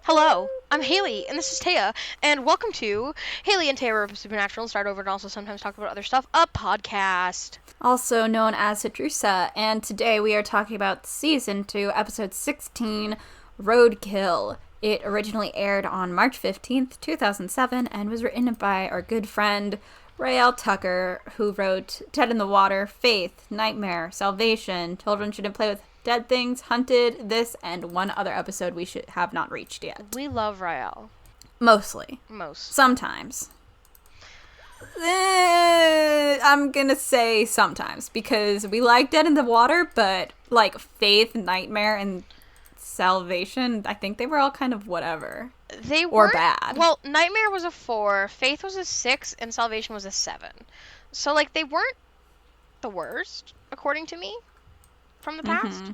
Hello, I'm Haley, and this is Taya, and welcome to Haley and Taya of Supernatural, Start Over, and also sometimes talk about other stuff, a podcast. Also known as HATRUSA, and today we are talking about Season 2, Episode 16, Roadkill. It originally aired on March 15th, 2007, and was written by our good friend Rael Tucker, who wrote Dead in the Water, Faith, Nightmare, Salvation, Children Shouldn't Play with Dead Things, Hunted, this, and one other episode we should have not reached yet. We love Rael. Mostly. Sometimes. I'm gonna say sometimes, because we like Dead in the Water, but like Faith, Nightmare, and Salvation, I think they were all kind of whatever. They were were bad. Well, Nightmare was a 4, Faith was a 6, and Salvation was a 7. So, like, they weren't the worst, according to me, from the past. Mm-hmm.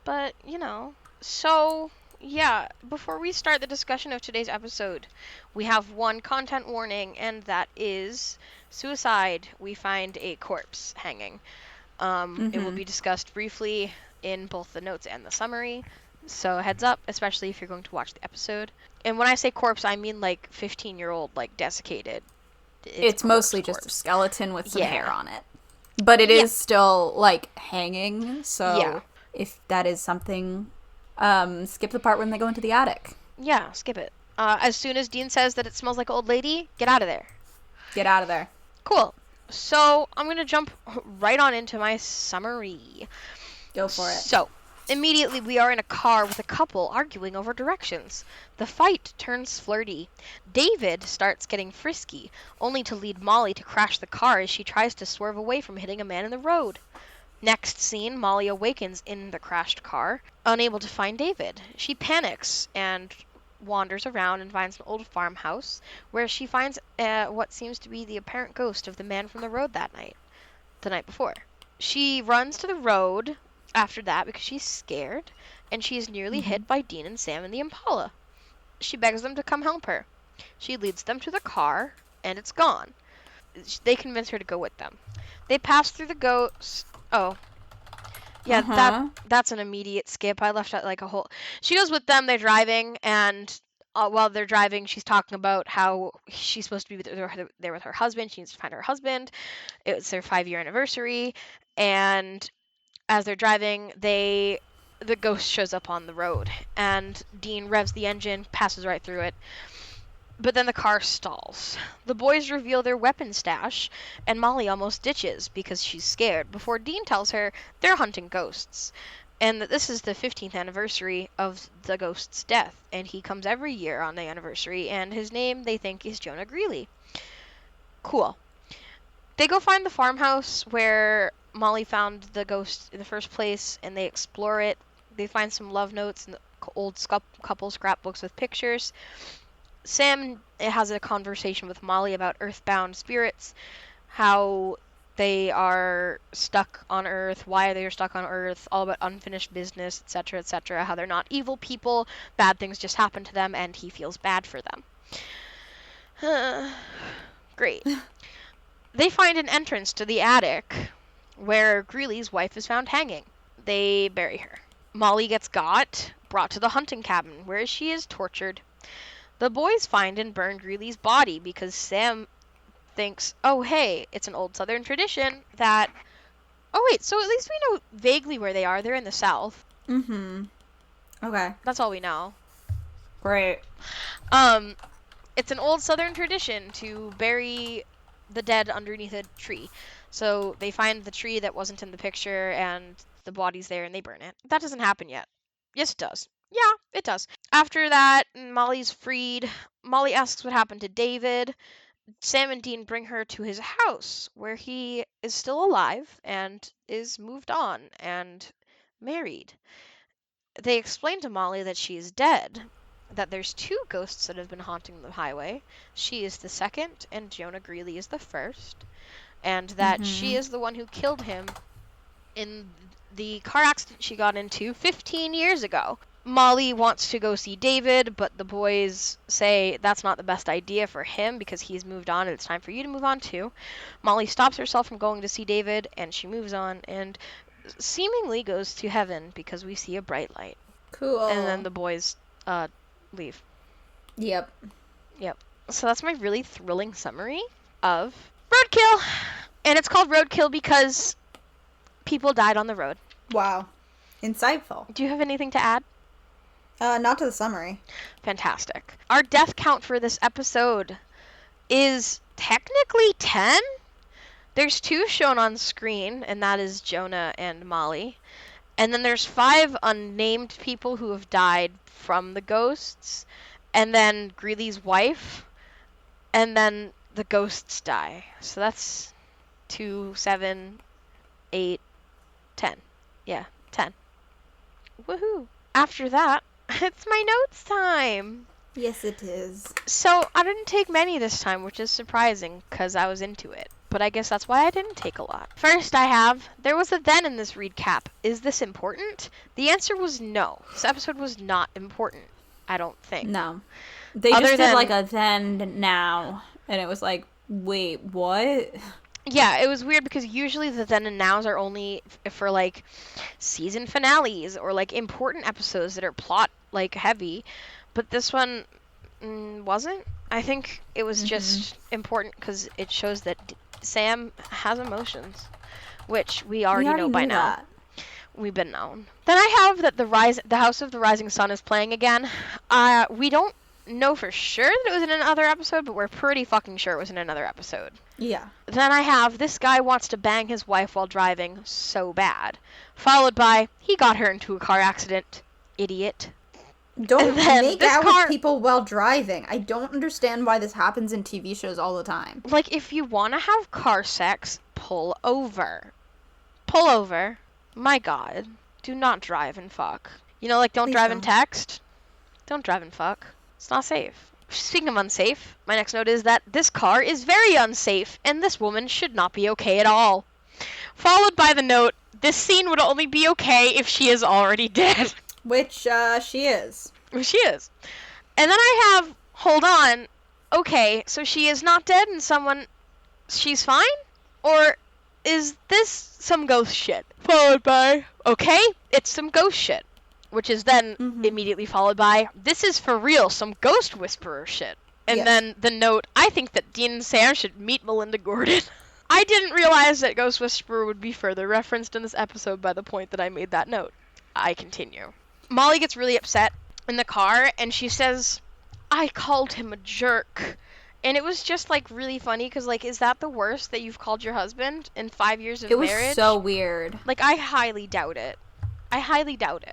But, you know. So, yeah, before we start the discussion of today's episode, we have one content warning, and that is suicide. We find a corpse hanging. It will be discussed briefly in both the notes and the summary. So heads up, especially if you're going to watch the episode. And when I say corpse, I mean like 15-year-old, like desiccated. It's mostly just a skeleton with some hair on it. But it is still like hanging, so if that is something, skip the part when they go into the attic. Yeah, skip it. As soon as Dean says that it smells like old lady, get out of there. Get out of there. Cool. So I'm going to jump right on into my summary. Go for it. So, immediately we are in a car with a couple arguing over directions. The fight turns flirty. David starts getting frisky, only to lead Molly to crash the car as she tries to swerve away from hitting a man in the road. Next scene, Molly awakens in the crashed car, unable to find David. She panics and wanders around and finds an old farmhouse where she finds what seems to be the apparent ghost of the man from the road the night before. She runs to the road after that because she's scared, and she is nearly hit by Dean and Sam in the Impala. She begs them to come help her. She leads them to the car, and it's gone. They convince her to go with them. They pass through the ghost. Oh. Yeah, that's an immediate skip. I left out like a whole... She goes with them, they're driving, and while they're driving, she's talking about how she's supposed to be there with her husband. She needs to find her husband. It's their 5-year anniversary, and as they're driving, the ghost shows up on the road, and Dean revs the engine, passes right through it. But then the car stalls. The boys reveal their weapon stash, and Molly almost ditches because she's scared before Dean tells her they're hunting ghosts, and that this is the 15th anniversary of the ghost's death, and he comes every year on the anniversary, and his name, they think, is Jonah Greeley. Cool. They go find the farmhouse where Molly found the ghost in the first place, and they explore it. They find some love notes and old couple scrapbooks with pictures. Sam has a conversation with Molly about earthbound spirits, how they are stuck on Earth, why they are stuck on Earth, all about unfinished business, etc., how they're not evil people, bad things just happen to them, and he feels bad for them. Great. They find an entrance to the attic, where Greeley's wife is found hanging. They bury her. Molly gets brought to the hunting cabin, where she is tortured. The boys find and burn Greeley's body because Sam thinks, oh hey, it's an old Southern tradition that... Oh wait, so at least we know vaguely where they are. They're in the South. Okay. That's all we know. Great. It's an old Southern tradition to bury the dead underneath a tree. So they find the tree that wasn't in the picture and the body's there and they burn it. That doesn't happen yet. Yes, it does. Yeah, it does. After that, Molly's freed. Molly asks what happened to David. Sam and Dean bring her to his house, where he is still alive and is moved on and married. They explain to Molly that she is dead, that there's 2 ghosts that have been haunting the highway. She is the second, and Jonah Greeley is the first. And that she is the one who killed him in the car accident she got into 15 years ago. Molly wants to go see David, but the boys say that's not the best idea for him because he's moved on and it's time for you to move on too. Molly stops herself from going to see David, and she moves on and seemingly goes to heaven because we see a bright light. Cool. And then the boys leave. Yep. Yep. So that's my really thrilling summary of Roadkill. And it's called Roadkill because people died on the road. Wow. Insightful. Do you have anything to add? Not to the summary. Fantastic. Our death count for this episode is technically 10. There's 2 shown on screen, and that is Jonah and Molly. And then there's 5 unnamed people who have died from the ghosts. And then Greeley's wife. And then the ghosts die. So that's 2, 7, 8, 10. Yeah, 10. Woohoo. After that, it's my notes time. Yes, it is. So I didn't take many this time, which is surprising because I was into it. But I guess that's why I didn't take a lot. First I have, there was a then in this recap. Is this important? The answer was no. This episode was not important, I don't think. No. They just did like a then now. And it was like, wait, what? Yeah, it was weird because usually the then and nows are only for like season finales or like important episodes that are plot like heavy. But this one wasn't. I think it was just important because it shows that Sam has emotions, which we already know by now. That. We've been known. Then I have that the House of the Rising Sun is playing again. We don't know for sure that it was in another episode, but we're pretty fucking sure it was in another episode. Yeah. Then I have, this guy wants to bang his wife while driving so bad. Followed by, he got her into a car accident. Idiot. Don't make out with people while driving. I don't understand why this happens in TV shows all the time. Like, if you want to have car sex, pull over. Pull over. My God. Do not drive and fuck. You know, like, don't drive and text. Don't drive and fuck. It's not safe. Speaking of unsafe, my next note is that this car is very unsafe, and this woman should not be okay at all. Followed by the note, this scene would only be okay if she is already dead. Which, she is. She is. And then I have, hold on, okay, so she is not dead and she's fine? Or is this some ghost shit? Followed by, okay, it's some ghost shit. Which is then immediately followed by, this is for real, some ghost whisperer shit. And then the note, I think that Dean and Sam should meet Melinda Gordon. I didn't realize that Ghost Whisperer would be further referenced in this episode by the point that I made that note. I continue. Molly gets really upset in the car, and she says, I called him a jerk. And it was just, like, really funny, because, like, is that the worst that you've called your husband in 5 years of marriage? It was so weird. Like, I highly doubt it.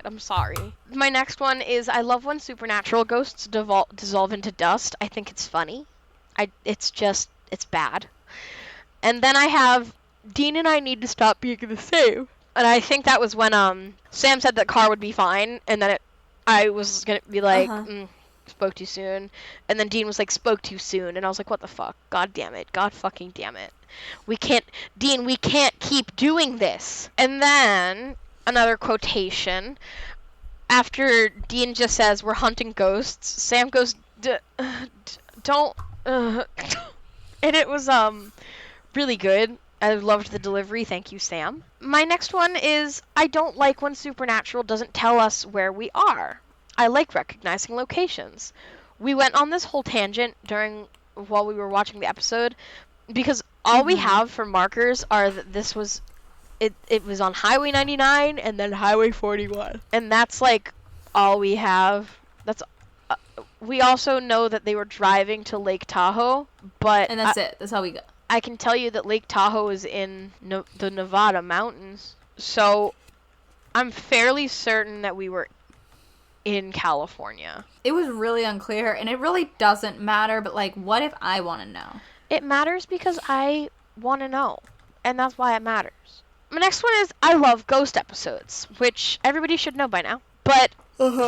I'm sorry. My next one is, I love when supernatural ghosts dissolve into dust. I think it's funny. It's bad. And then I have, Dean and I need to stop being the same. And I think that was when Sam said that car would be fine, and then I was going to be like, spoke too soon. And then Dean was like, spoke too soon. And I was like, what the fuck? God damn it. God fucking damn it. Dean, we can't keep doing this. And then another quotation. After Dean just says, we're hunting ghosts, Sam goes, don't, and it was, really good. I loved the delivery. Thank you, Sam. My next one is, I don't like when Supernatural doesn't tell us where we are. I like recognizing locations. We went on this whole tangent while we were watching the episode, because all we have for markers are that this was, it was on Highway 99 and then Highway 41. And that's, like, all we have. We also know that they were driving to Lake Tahoe, but... And that's it. That's how we go. I can tell you that Lake Tahoe is in the Nevada mountains. So I'm fairly certain that we were in California. It was really unclear, and it really doesn't matter, but, like, what if I want to know? It matters because I want to know, and that's why it matters. My next one is, I love ghost episodes, which everybody should know by now. But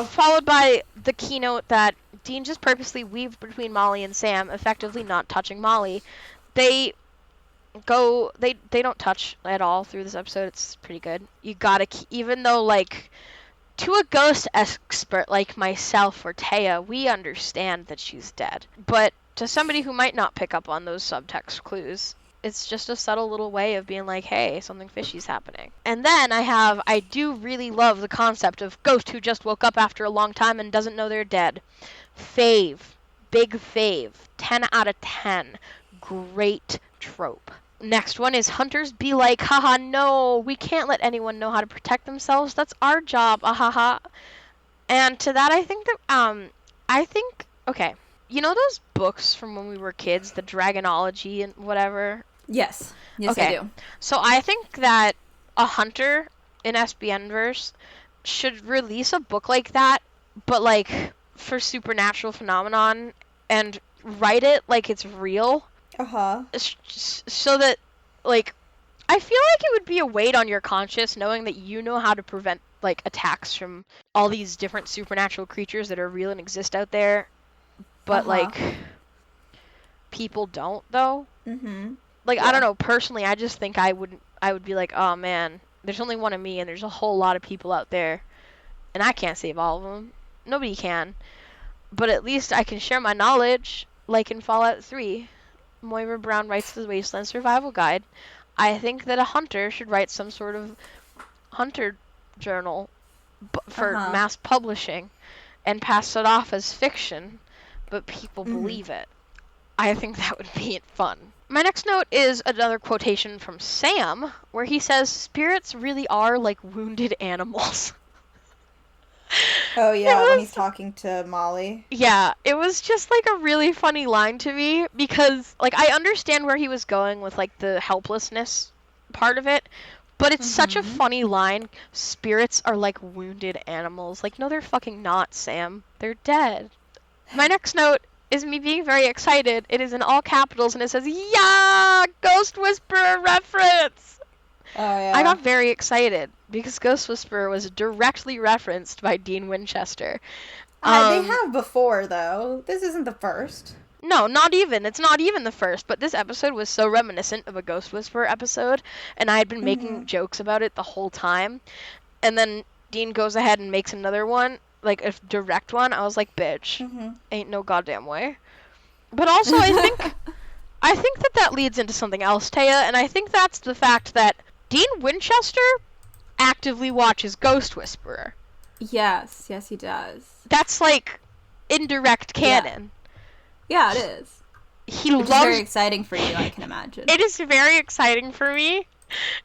followed by the keynote that Dean just purposely weaved between Molly and Sam, effectively not touching Molly. They don't touch at all through this episode. It's pretty good. You gotta, even though, like, to a ghost expert like myself or Taya, we understand that she's dead. But to somebody who might not pick up on those subtext clues, It's just a subtle little way of being like, hey, something fishy's happening. And then I do really love the concept of ghost who just woke up after a long time and doesn't know they're dead. Fave. Big fave. 10 out of 10. Great trope. Next one is hunters be like, haha, no, we can't let anyone know how to protect themselves. That's our job, ahaha. And to that, okay, you know those books from when we were kids, the Dragonology and whatever? Yes. Yes, Okay. I do. So I think that a hunter in SBNverse should release a book like that, but like for supernatural phenomenon, and write it like it's real. Uh-huh. So that, like, I feel like it would be a weight on your conscience knowing that you know how to prevent, like, attacks from all these different supernatural creatures that are real and exist out there, but, like, people don't, though. Mm-hmm. Like, I don't know, personally, I just think I would be like, oh, man, there's only one of me, and there's a whole lot of people out there, and I can't save all of them. Nobody can. But at least I can share my knowledge, like in Fallout 3. Moira Brown writes the Wasteland Survival Guide. I think that a hunter should write some sort of hunter journal for mass publishing and pass it off as fiction, but people believe it. I think that would be fun. My next note is another quotation from Sam, where he says, spirits really are like wounded animals. Oh, yeah, when he's talking to Molly. Yeah, it was just, like, a really funny line to me, because, like, I understand where he was going with, like, the helplessness part of it, but it's such a funny line. Spirits are like wounded animals. Like, no, they're fucking not, Sam. They're dead. My next note is me being very excited. It is in all capitals, and it says, yeah! Ghost Whisperer reference! Oh, yeah. I got very excited because Ghost Whisperer was directly referenced by Dean Winchester. They have before, though. This isn't the first. No, not even. It's not even the first, but this episode was so reminiscent of a Ghost Whisperer episode, and I had been making jokes about it the whole time. And then Dean goes ahead and makes another one, like a direct one. I was like, bitch, ain't no goddamn way. But also, I think that leads into something else, Taya, and I think that's the fact that Dean Winchester actively watches Ghost Whisperer. Yes, he does. That's like indirect canon. Yeah, it is. Which is very exciting for you, I can imagine. It is very exciting for me.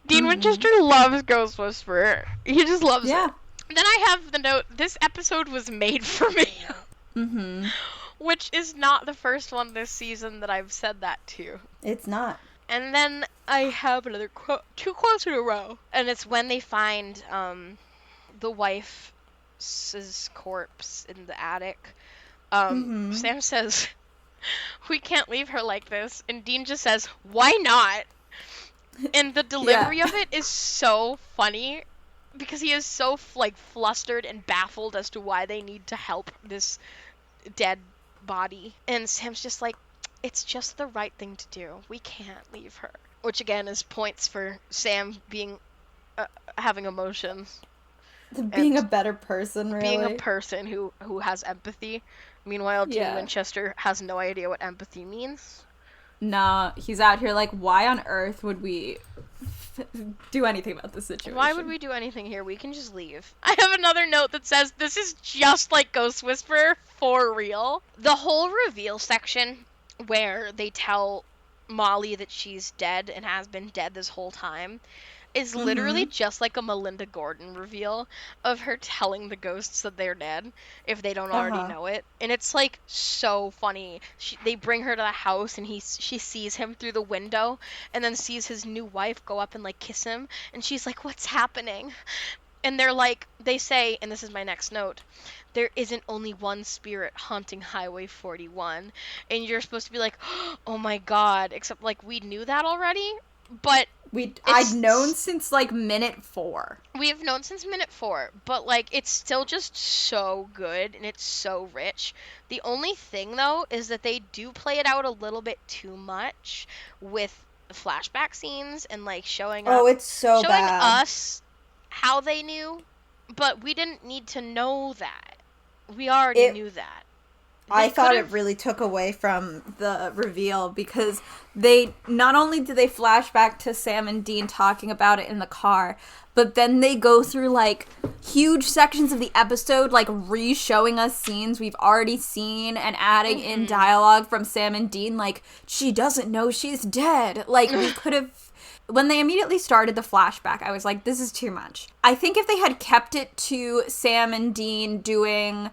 Dean Winchester loves Ghost Whisperer. He just loves it. Then I have the note, this episode was made for me. Which is not the first one this season that I've said that to. It's not. And then I have another quote, 2 quotes in a row. And it's when they find the wife's corpse in the attic. Sam says, we can't leave her like this. And Dean just says, why not? And the delivery of it is so funny. Because he is so, like, flustered and baffled as to why they need to help this dead body. And Sam's just like, it's just the right thing to do. We can't leave her. Which, again, is points for Sam being, having emotions. Being a better person, really. Being a person who has empathy. Meanwhile, Dean Winchester has no idea what empathy means. Nah, he's out here like, why on earth would we do anything about this situation? Why would we do anything here? We can just leave. I have another note that says, this is just like Ghost Whisperer, for real. The whole reveal section where they tell Molly that she's dead and has been dead this whole time is literally just like a Melinda Gordon reveal of her telling the ghosts that they're dead if they don't already know it. And it's like so funny. They bring her to the house and she sees him through the window and then sees his new wife go up and like kiss him, and she's like, what's happening? And they're like, they say, and this is my next note, there isn't only one spirit haunting Highway 41. And you're supposed to be like, oh my god, except like we knew that already, but I'd known since like minute 4. We have known since minute 4, but like it's still just so good and it's so rich. The only thing though is that they do play it out a little bit too much with the flashback scenes and like showing it's so showing bad. us how they knew, but we didn't need to know that. We already knew that. I thought it really took away from the reveal because they not only do they flash back to Sam and Dean talking about it in the car, but then they go through like huge sections of the episode, like re-showing us scenes we've already seen and adding in dialogue from Sam and Dean, like, she doesn't know she's dead. Like, we could have... When they immediately started the flashback, I was like, this is too much. I think if they had kept it to Sam and Dean doing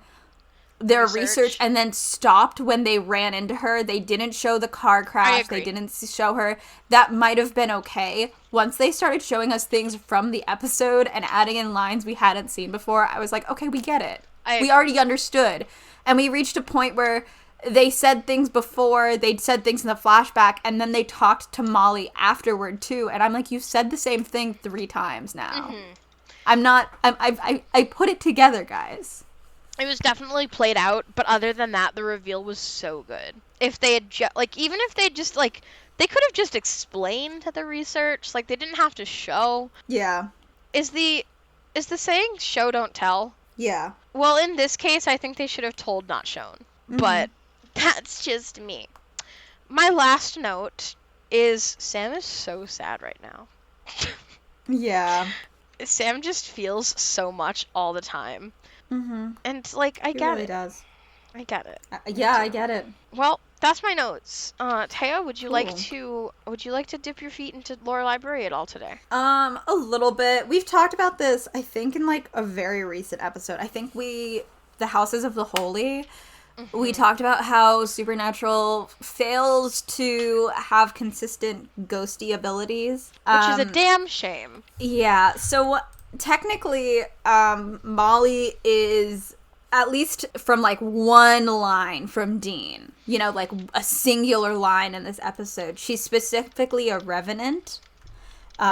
their research and then stopped when they ran into her, they didn't show the car crash, they didn't show her, that might have been okay. Once they started showing us things from the episode and adding in lines we hadn't seen before, I was like, okay, we get it. We already understood. And we reached a point where they said things before, they'd said things in the flashback, and then they talked to Molly afterward too, and I'm like, you've said the same thing 3 times now. I put it together, guys. It was definitely played out, but other than that, the reveal was so good. If they had even if they just they could have just explained the research, like they didn't have to show. Yeah. Is the saying show don't tell? Yeah. Well, in this case, I think they should have told, not shown. But that's just me. My last note is Sam is so sad right now. Yeah. Sam just feels so much all the time. And, like, I get it. Does. I get it. Yeah, I get it. Well, that's my notes. Taya, would you like to dip your feet into Lore Library at all today? A little bit. We've talked about this, I think, in, like, a very recent episode. I think the Houses of the Holy, we talked about how Supernatural fails to have consistent ghosty abilities. Which is a damn shame. Yeah, so technically, Molly is, at least from, like, one line from Dean, you know, like, a singular line in this episode. She's specifically a revenant,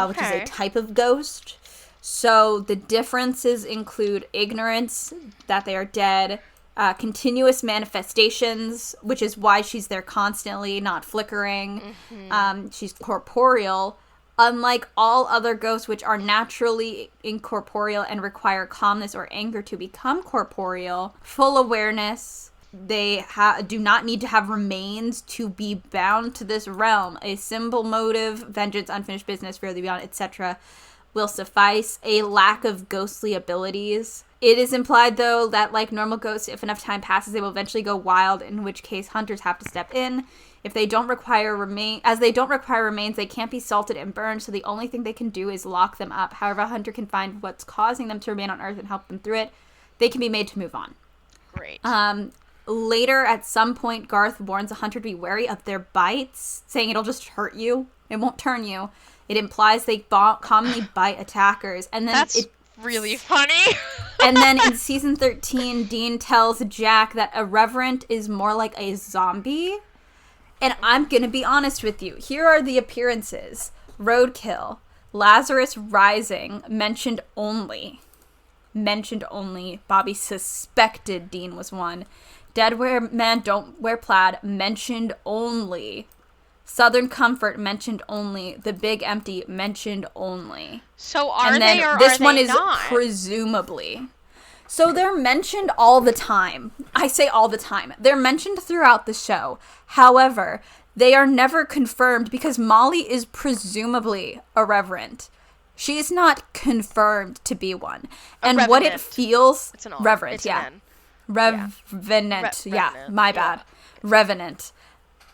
which is a type of ghost. So the differences include ignorance, that they are dead, continuous manifestations, which is why she's there constantly, not flickering. She's corporeal. Unlike all other ghosts, which are naturally incorporeal and require calmness or anger to become corporeal, full awareness, they do not need to have remains to be bound to this realm. A simple motive, vengeance, unfinished business, fear of the beyond, etc. will suffice. A lack of ghostly abilities. It is implied, though, that like normal ghosts, if enough time passes, they will eventually go wild, in which case hunters have to step in. If they don't require remains, they can't be salted and burned, so the only thing they can do is lock them up. However, a hunter can find what's causing them to remain on Earth and help them through it. They can be made to move on. Great. Later, at some point, Garth warns a hunter to be wary of their bites, saying it'll just hurt you. It won't turn you. It implies they commonly bite attackers. And then That's really funny. And then in season 13, Dean tells Jack that a reverend is more like a zombie. And I'm going to be honest with you. Here are the appearances. Roadkill. Lazarus Rising. Mentioned only. Bobby suspected Dean was one. Dead men don't wear plaid. Mentioned only. Southern Comfort. Mentioned only. The Big Empty. Mentioned only. So are they or this are one they is not? Presumably. So they're mentioned all the time. I say all the time. They're mentioned throughout the show. However, they are never confirmed because Molly is presumably a reverend. She is not confirmed to be one. And what it feels... It's an reverend, it's yeah. an N. Revenant. Yeah, Revenant. my bad. Yeah. Revenant.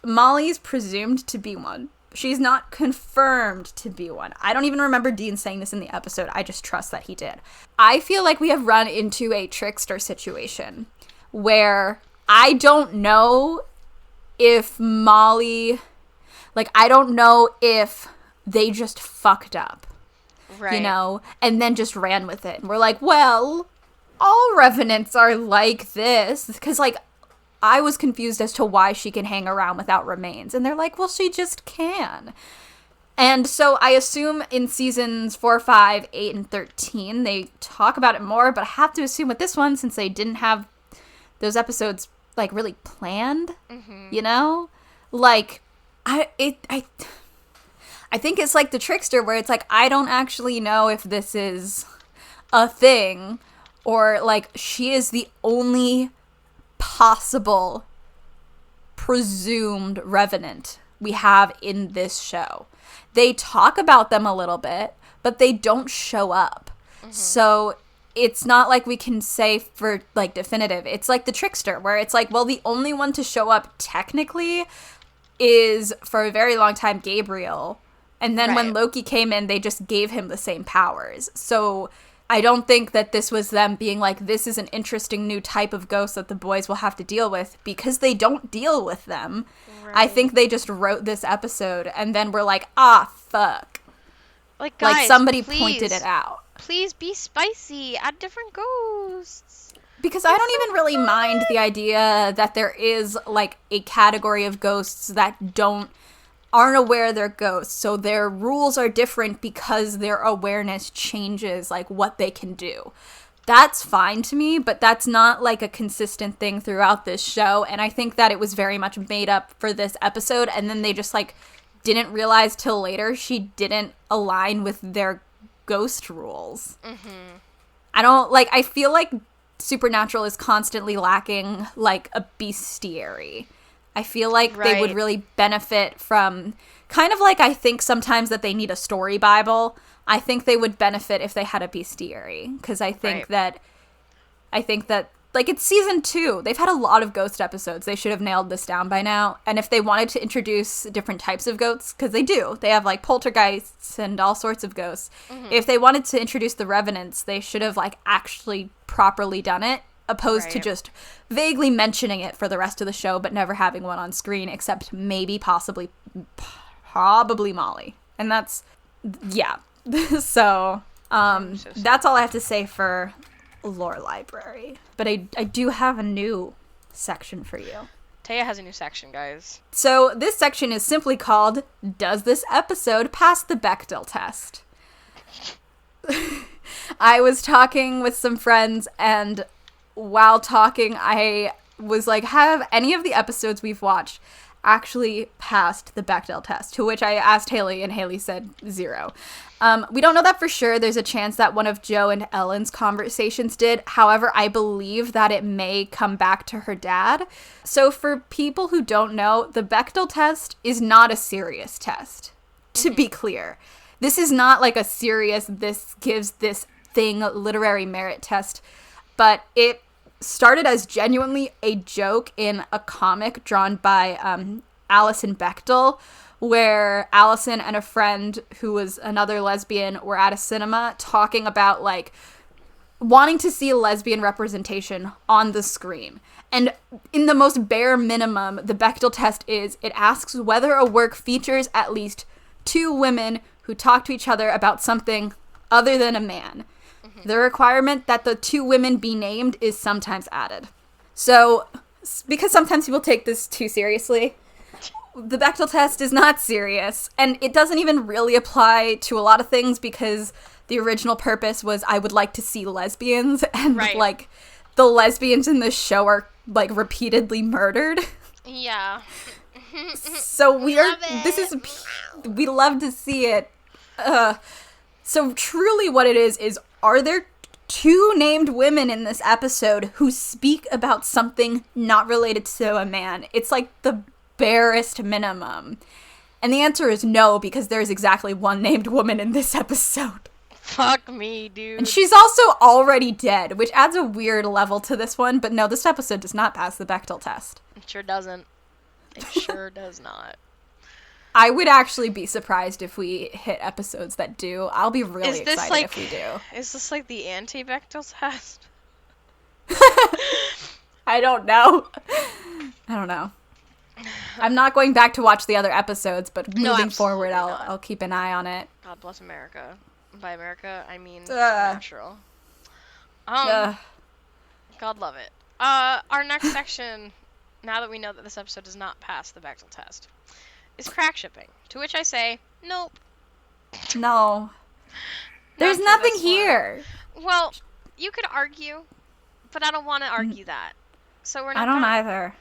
Molly's presumed to be one. She's not confirmed to be one. I don't even remember Dean saying this in the episode. I just trust that he did. I feel like we have run into a trickster situation where I don't know if Molly... Like, I don't know if they just fucked up. Right. You know? And then just ran with it. And we're like, well, all revenants are like this. Because, like, I was confused as to why she can hang around without remains. And they're like, well, she just can. And so I assume in seasons 4, 5, 8, and 13, they talk about it more. But I have to assume with this one, since they didn't have those episodes, like, really planned, you know? Like, I think it's like the trickster where it's like, I don't actually know if this is a thing or, like, she is the only possible presumed revenant we have in this show. They talk about them a little bit, but they don't show up. So it's not like we can say for, like, definitive. It's like the Trickster, where it's like, well, the only one to show up technically is, for a very long time, Gabriel. And then when Loki came in, they just gave him the same powers. So I don't think that this was them being like, this is an interesting new type of ghost that the boys will have to deal with, because they don't deal with them. I think they just wrote this episode and then were like, fuck. Like, guys, like somebody please, pointed it out. Please be spicy. Add different ghosts. Because I don't even really mind the idea that there is, like, a category of ghosts that aren't aware they're ghosts. So their rules are different because their awareness changes, like, what they can do. That's fine to me, but that's not, like, a consistent thing throughout this show. And I think that it was very much made up for this episode. And then they just, like, didn't realize till later she didn't align with their ghost rules. I feel like Supernatural is constantly lacking, like, a bestiary. I feel like they would really benefit from, kind of like I think sometimes that they need a story Bible. I think they would benefit if they had a bestiary, because I think that, like, it's season 2. They've had a lot of ghost episodes. They should have nailed this down by now. And if they wanted to introduce different types of ghosts, because they do. They have, like, poltergeists and all sorts of ghosts. If they wanted to introduce the revenants, they should have, like, actually properly done it, opposed to just vaguely mentioning it for the rest of the show, but never having one on screen, except maybe probably Molly. And that's, so, that's all I have to say for Lore Library. But I do have a new section for you. Taya has a new section, guys. So this section is simply called, Does This Episode Pass the Bechdel Test? I was talking with some friends, and while talking, I was like, have any of the episodes we've watched actually passed the Bechdel test? To which I asked Haley, and Haley said 0. We don't know that for sure. There's a chance that one of Joe and Ellen's conversations did. However, I believe that it may come back to her dad. So for people who don't know, the Bechdel test is not a serious test, to be clear. This is not like a serious, this gives this thing literary merit test, but it started as genuinely a joke in a comic drawn by Alison Bechdel, where Allison and a friend who was another lesbian were at a cinema talking about, like, wanting to see lesbian representation on the screen. And in the most bare minimum, the Bechdel test is, it asks whether a work features at least 2 women who talk to each other about something other than a man. The requirement that the 2 women be named is sometimes added. So, because sometimes people take this too seriously, the Bechdel test is not serious, and it doesn't even really apply to a lot of things, because the original purpose was, I would like to see lesbians, and like, the lesbians in this show are, like, repeatedly murdered. Yeah. So we love to see it. So truly what it is, are there 2 named women in this episode who speak about something not related to a man? It's like the barest minimum. And the answer is no, because there's exactly 1 named woman in this episode. Fuck me, dude. And she's also already dead, which adds a weird level to this one. But no, this episode does not pass the Bechdel test. It sure doesn't. It sure does not. I would actually be surprised if we hit episodes that do. I'll be really excited if we do. Is this like the anti-Bechdel test? I don't know. I'm not going back to watch the other episodes, but moving forward, I'll keep an eye on it. God bless America. By America, I mean Supernatural. God love it. Our next section, now that we know that this episode does not pass the Bechdel test, is crack shipping. To which I say, nope. No. There's nothing here. Well, you could argue, but I don't want to argue that. So we're not. I don't either.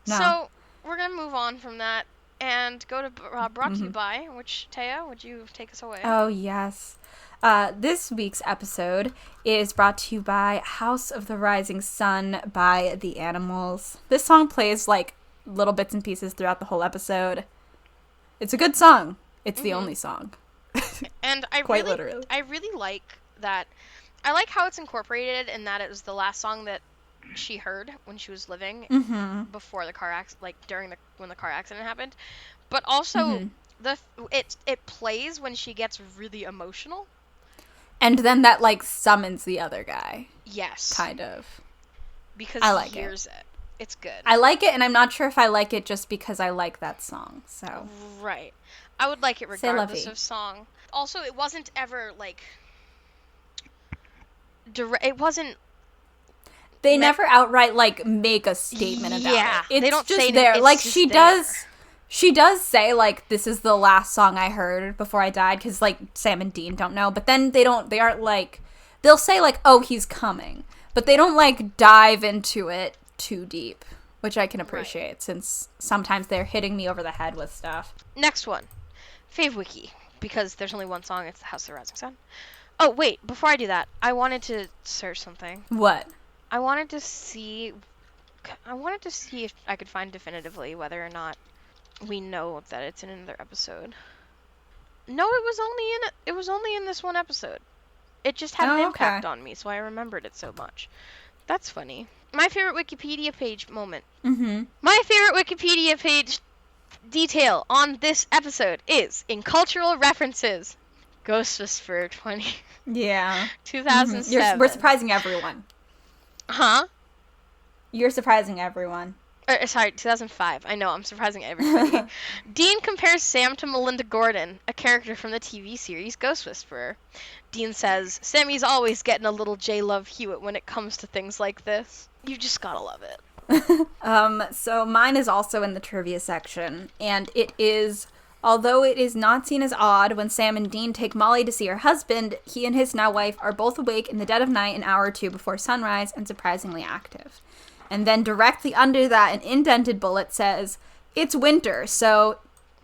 No. So we're gonna move on from that and go to brought to you by, which, Taya, would you take us away? Oh yes. This week's episode is brought to you by House of the Rising Sun by The Animals. This song plays like little bits and pieces throughout the whole episode. It's a good song. It's the only song. And I really like that. I like how it's incorporated in that it was the last song that she heard when she was living before the car accident, like when the car accident happened. But also it plays when she gets really emotional. And then that, like, summons the other guy. Yes. Kind of. Because he hears it. It's good. I like it, and I'm not sure if I like it just because I like that song, so. Right. I would like it regardless of song. Also, it wasn't ever, like, it wasn't... They never outright, like, make a statement about it. It's they don't just say there. It's like, just she there. does... She does say, like, this is the last song I heard before I died, because, like, Sam and Dean don't know. But then they aren't, like, they'll say, like, oh, he's coming. But they don't, like, dive into it too deep, which I can appreciate, since sometimes they're hitting me over the head with stuff. Next one. Fave Wiki, because there's only one song, it's the House of the Rising Sun. Oh, wait, before I do that, I wanted to search something. What? I wanted to see if I could find definitively whether or not we know that it's in another episode. No, it was only in this one episode. It just had an impact on me, so I remembered it so much. That's funny. My favorite Wikipedia page moment. My favorite Wikipedia page detail on this episode is, in cultural references, Ghost Whisperer 2007. We're surprising everyone. Huh? You're surprising everyone. Sorry, 2005. I know, I'm surprising everybody. Dean compares Sam to Melinda Gordon, a character from the TV series Ghost Whisperer. Dean says, Sammy's always getting a little J-Love Hewitt when it comes to things like this. You just gotta love it. So mine is also in the trivia section, and it is, although it is not seen as odd when Sam and Dean take Molly to see her husband, he and his now wife are both awake in the dead of night an hour or two before sunrise and surprisingly active. And then directly under that, an indented bullet says, it's winter, so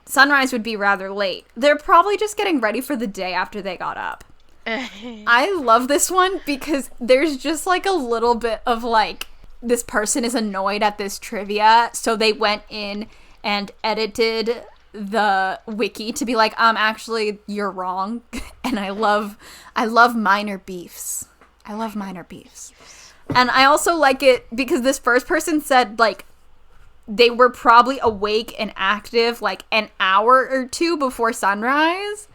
sunrise would be rather late. They're probably just getting ready for the day after they got up. I love this one because there's just like a little bit of like, this person is annoyed at this trivia, so they went in and edited the wiki to be like, actually, you're wrong. And I love minor beefs. I love minor beefs. And I also like it because this first person said, like, they were probably awake and active, like, an hour or two before sunrise.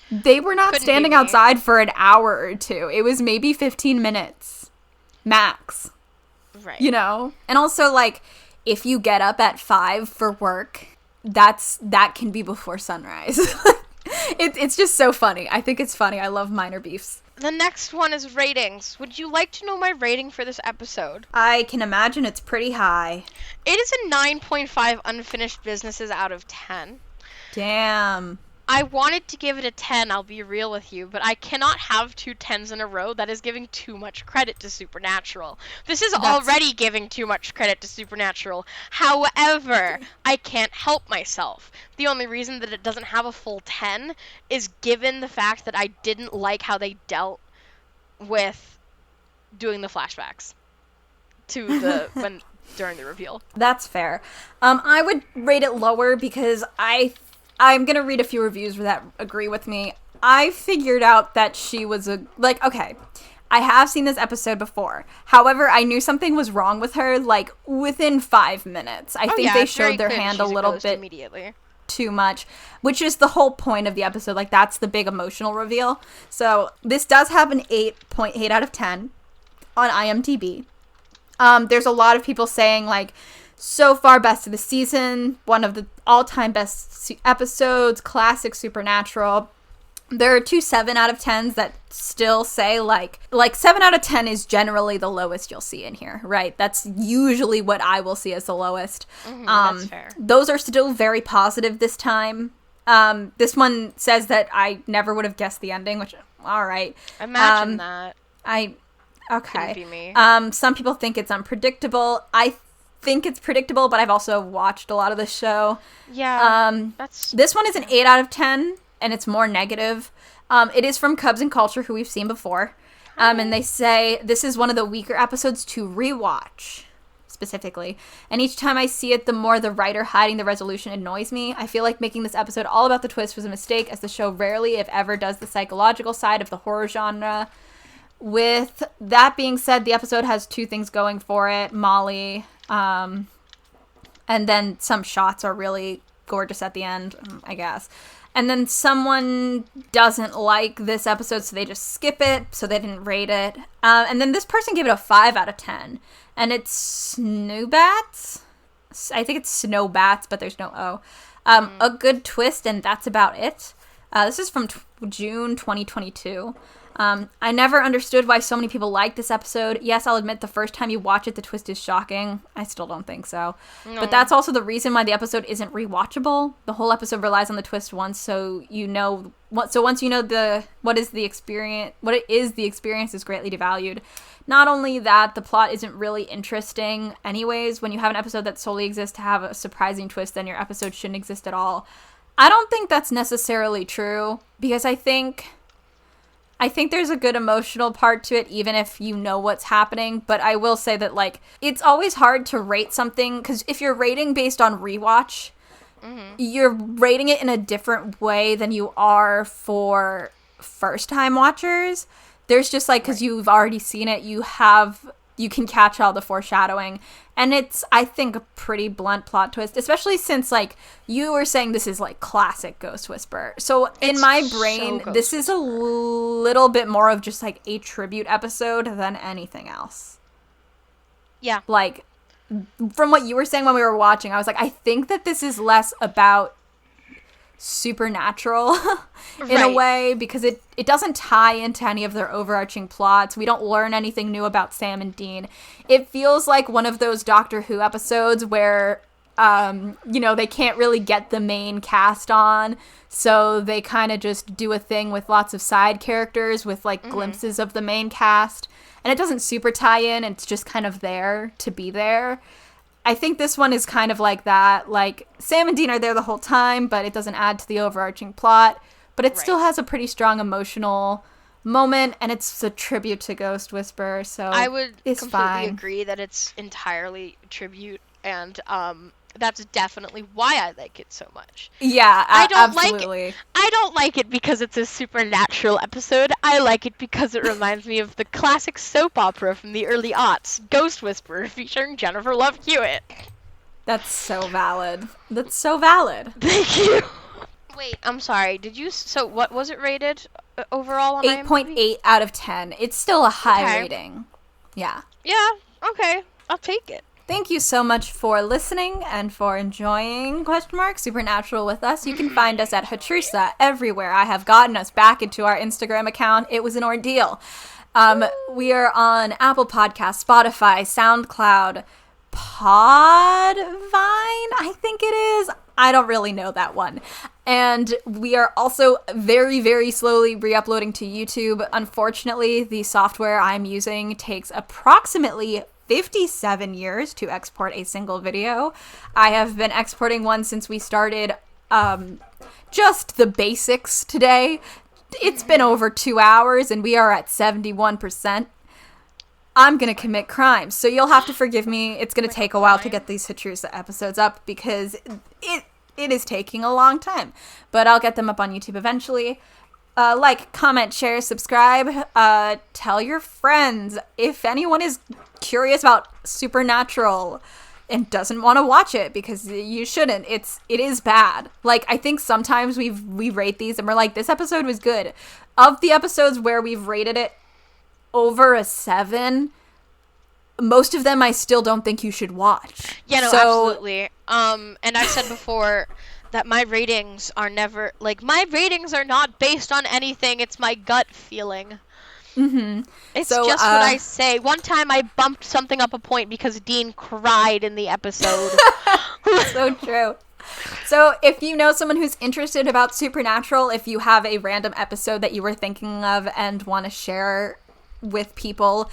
They were not standing outside for an hour or two. It was maybe 15 minutes. Max. Right. You know? And also, like, if you get up at 5 for work, that can be before sunrise. It's just so funny. I think it's funny. I love minor beefs. The next one is ratings. Would you like to know my rating for this episode? I can imagine it's pretty high. It is a 9.5 unfinished businesses out of 10. Damn. I wanted to give it a 10, I'll be real with you, but I cannot have 2 10s in a row. That is giving too much credit to Supernatural. This is already giving too much credit to Supernatural. However, I can't help myself. The only reason that it doesn't have a full 10 is given the fact that I didn't like how they dealt with doing the flashbacks to the during the reveal. That's fair. I would rate it lower because I'm going to read a few reviews that agree with me. I figured out that she was okay, I have seen this episode before. However, I knew something was wrong with her, like, within 5 minutes. I think they showed their hand a little bit immediately. Too much, which is the whole point of the episode. Like, that's the big emotional reveal. So, this does have an 8.8 out of 10 on IMDb. There's a lot of people saying, like, so far best of the season, one of the all-time best episodes, classic Supernatural. There are 2 7 out of 10s that still say, like 7 out of 10 is generally the lowest you'll see in here, right? That's usually what I will see as the lowest. That's fair. Those are still very positive this time. This one says that I never would have guessed the ending, which, all right. Imagine that. Okay. Couldn't be me. Some people think it's unpredictable. I think it's predictable, but I've also watched a lot of the show. Yeah. This one is an 8 out of 10, and it's more negative. It is from Cubs and Culture, who we've seen before. And they say this is one of the weaker episodes to rewatch, specifically. And each time I see it, the more the writer hiding the resolution annoys me. I feel like making this episode all about the twist was a mistake, as the show rarely, if ever, does the psychological side of the horror genre. With that being said, the episode has two things going for it. Molly, and then some shots are really gorgeous at the end, I guess. And then someone doesn't like this episode, so they just skip it, so they didn't rate it. And then this person gave it a 5 out of 10. And it's Snowbats? I think it's Snowbats, but there's no O. A good twist, and that's about it. This is from June 2022. I never understood why so many people like this episode. Yes, I'll admit the first time you watch it, the twist is shocking. I still don't think so. No. But that's also the reason why the episode isn't rewatchable. The whole episode relies on the twist once, so you know. So once you know what it is, the experience is greatly devalued. Not only that, the plot isn't really interesting anyways. When you have an episode that solely exists to have a surprising twist, then your episode shouldn't exist at all. I don't think that's necessarily true, because I think there's a good emotional part to it, even if you know what's happening. But I will say that, like, it's always hard to rate something, because if you're rating based on rewatch, you're rating it in a different way than you are for first-time watchers. There's just, like, because you've already seen it, you can catch all the foreshadowing. And it's, I think, a pretty blunt plot twist, especially since, like, you were saying this is, like, classic Ghost Whisperer. So in my brain, this is a little bit more of just, like, a tribute episode than anything else. Yeah. Like, from what you were saying when we were watching, I was like, I think that this is less about supernatural in a way, because it doesn't tie into any of their overarching plots. We don't learn anything new about Sam and Dean. It feels like one of those Doctor Who episodes where they can't really get the main cast on, so they kind of just do a thing with lots of side characters with, like, glimpses of the main cast, and it doesn't super tie in. It's just kind of there to be there. I think this one is kind of like that. Like, Sam and Dean are there the whole time, but it doesn't add to the overarching plot. But it still has a pretty strong emotional moment, and it's a tribute to Ghost Whisperer, so I would it's completely fine. agree that it's entirely tribute, and that's definitely why I like it so much. Yeah, absolutely. I don't like it because it's a supernatural episode. I like it because it reminds me of the classic soap opera from the early aughts, Ghost Whisperer, featuring Jennifer Love Hewitt. That's so valid. That's so valid. Thank you. Wait, I'm sorry. So what was it rated overall on IMDb? 8.8 out of 10. It's still a high rating. Yeah. Yeah, okay. I'll take it. Thank you so much for listening and for enjoying Supernatural with us. You can find us at HATRUSA everywhere. I have gotten us back into our Instagram account. It was an ordeal. We are on Apple Podcasts, Spotify, SoundCloud, Podvine, I think it is. I don't really know that one. And we are also very, very slowly re-uploading to YouTube. Unfortunately, the software I'm using takes approximately 57 years to export a single video. I have been exporting one since we started just the basics today. It's been over 2 hours and we are at 71%. I'm going to commit crimes, so you'll have to forgive me. It's going to take a while to get these HATRUSA episodes up because it is taking a long time. But I'll get them up on YouTube eventually. Like, comment, share, subscribe, tell your friends. If anyone is curious about Supernatural and doesn't want to watch it, because you shouldn't, it is bad. Like, I think sometimes we rate these and we're like, this episode was good. Of the episodes where we've rated it over a 7, most of them I still don't think you should watch. Yeah, no, absolutely. And I've said before that my ratings are never, like, my ratings are not based on anything. It's my gut feeling. Mm-hmm. It's just what I say. One time I bumped something up a point because Dean cried in the episode. So true. So if you know someone who's interested about Supernatural, if you have a random episode that you were thinking of and want to share with people,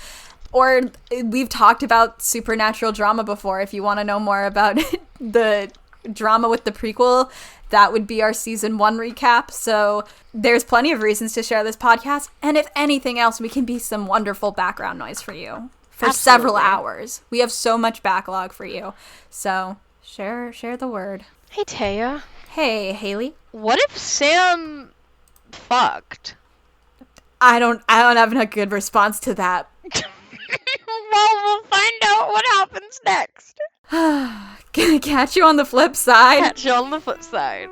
or we've talked about supernatural drama before, if you want to know more about the drama with the prequel, that would be our season 1 recap. So there's plenty of reasons to share this podcast. And if anything else, we can be some wonderful background noise for you for several hours. We have so much backlog for you. So share the word. Hey, Taya. Hey, Haley. What if Sam fucked? I don't have a good response to that. Well, we'll find out what happens next. Gonna catch you on the flip side. Catch you on the flip side.